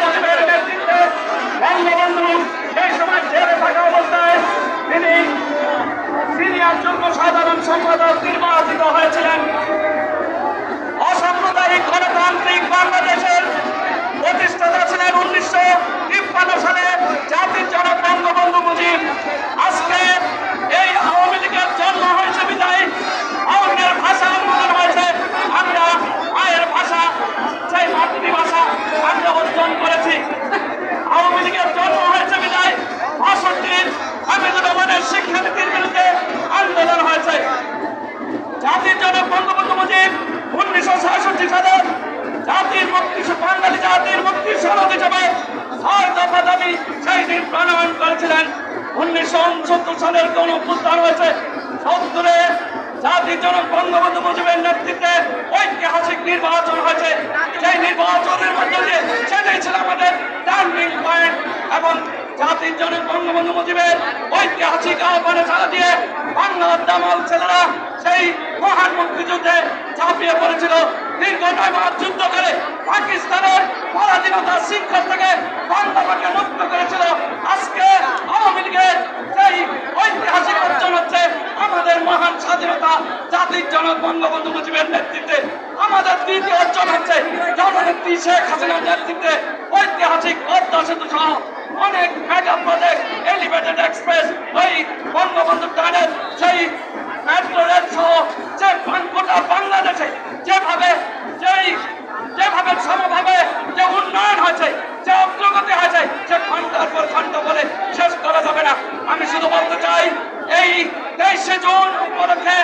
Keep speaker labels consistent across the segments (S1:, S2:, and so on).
S1: মুজিবের নেতৃত্বে বঙ্গবন্ধু সেই সময় জেলে থাকা অবস্থায় তিনি সিনিয়র যুগ্ম সাধারণ সম্পাদক নির্বাচিত হয়েছিলেন। অসাম্প্রদায়িক গণতান্ত্রিক বাংলাদেশের প্রতিষ্ঠাতা ছিলেন 1953 সালে জাতির জনক বঙ্গবন্ধু মুজিব। আজকে এই আওয়ামী লীগের জন্ম হয়েছে বিদায় আওয়ামী লীগের ভাষা উন্মোচন হয়েছে। আমরা মায়ের ভাষা, সেই মাতৃভাষা আমরা অর্জন করেছি। আওয়ামী লীগের জন্ম হয়েছে বিদায় ৬২ হামিদুর রহমানের শিক্ষানীতির বিরুদ্ধে আন্দোলন হয়েছে। জাতির জনক বঙ্গবন্ধু মুজিব 1966 সালে জাতির মুক্তি, বাঙালি জাতির মুক্তির সনদ হিসেবে ৬ দফা দাবি সেই দিন প্রণয়ন করেছিলেন। 1969 সালের গণঅভ্যুত্থান হয়েছে। ৭০-এ জাতির জনক বঙ্গবন্ধু মুজিবের নেতৃত্বে ঐতিহাসিক নির্বাচন হয়েছে। সেই নির্বাচনের মধ্যে দিয়ে সেটাই ছিল আমাদের টার্নিং পয়েন্ট এবং জাতির জনক বঙ্গবন্ধু মুজিবের ঐতিহাসিক আহ্বানে সাড়া দিয়ে বাংলার দামাল ছেলেরা সেই মহান মুক্তিযুদ্ধে ঝাঁপিয়ে পড়েছিল। দীর্ঘ ৯ মাস যুদ্ধ করে পাকিস্তানের পরাধীনতার শৃঙ্খল থেকে বাংলাকে মুক্ত করেছিল। আজকে আওয়ামী লীগের সেই ঐতিহাসিক অর্জন হচ্ছে আমাদের মহান স্বাধীনতা জাতির জনক বঙ্গবন্ধু মুজিবের নেতৃত্বে। আমাদের দ্বিতীয় অর্জন হচ্ছে জননেত্রী শেখ হাসিনার নেতৃত্বে ঐতিহাসিক পদ্মা সেতু সহ অনেক মেগা প্রজেক্ট, এলিভেটেড এক্সপ্রেস, ওই বঙ্গবন্ধু টানেল, সেই মেট্রো রেল সহ যে গোটা বাংলাদেশে যেভাবে সমভাবে যে উন্নয়ন হয়েছে, যে অগ্রগতি হয়েছে, সে ঘন্টার পর ঘন্টা বলে শেষ করা যাবে না। আমি শুধু বলতে চাই, এই 23শে জুন উপলক্ষে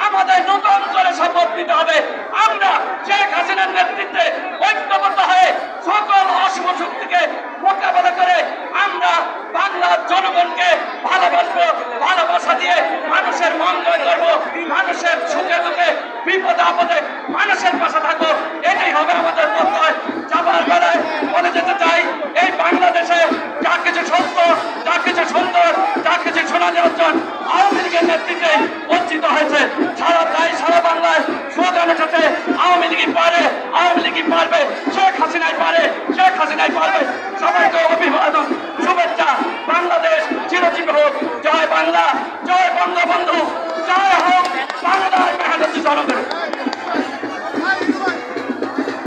S1: আমাদের নতুন করে শপথ নিতে হবে। আমরা শেখ হাসিনার নেতৃত্বে ঐক্যবদ্ধ হয়ে সকল অশুভ শক্তিকে মোকাবেলা করে আমরা বাংলার জনগণকে ভালোবাসবো, ভালোবাসা দিয়ে মানুষের মঙ্গল করবো, মানুষের সুখে দুঃখে বিপদে আপদে মানুষের পাশে থাকবো। এটাই হবে আমাদের প্রত্যয়। যাবার বেলায় বলে যেতে চাই, এই বাংলাদেশে যা কিছু সত্য, যা কিছু সুন্দর, যা কিছু সোনালী অর্জন আওয়ামী লীগের নেতৃত্বে বঞ্চিত হয়ে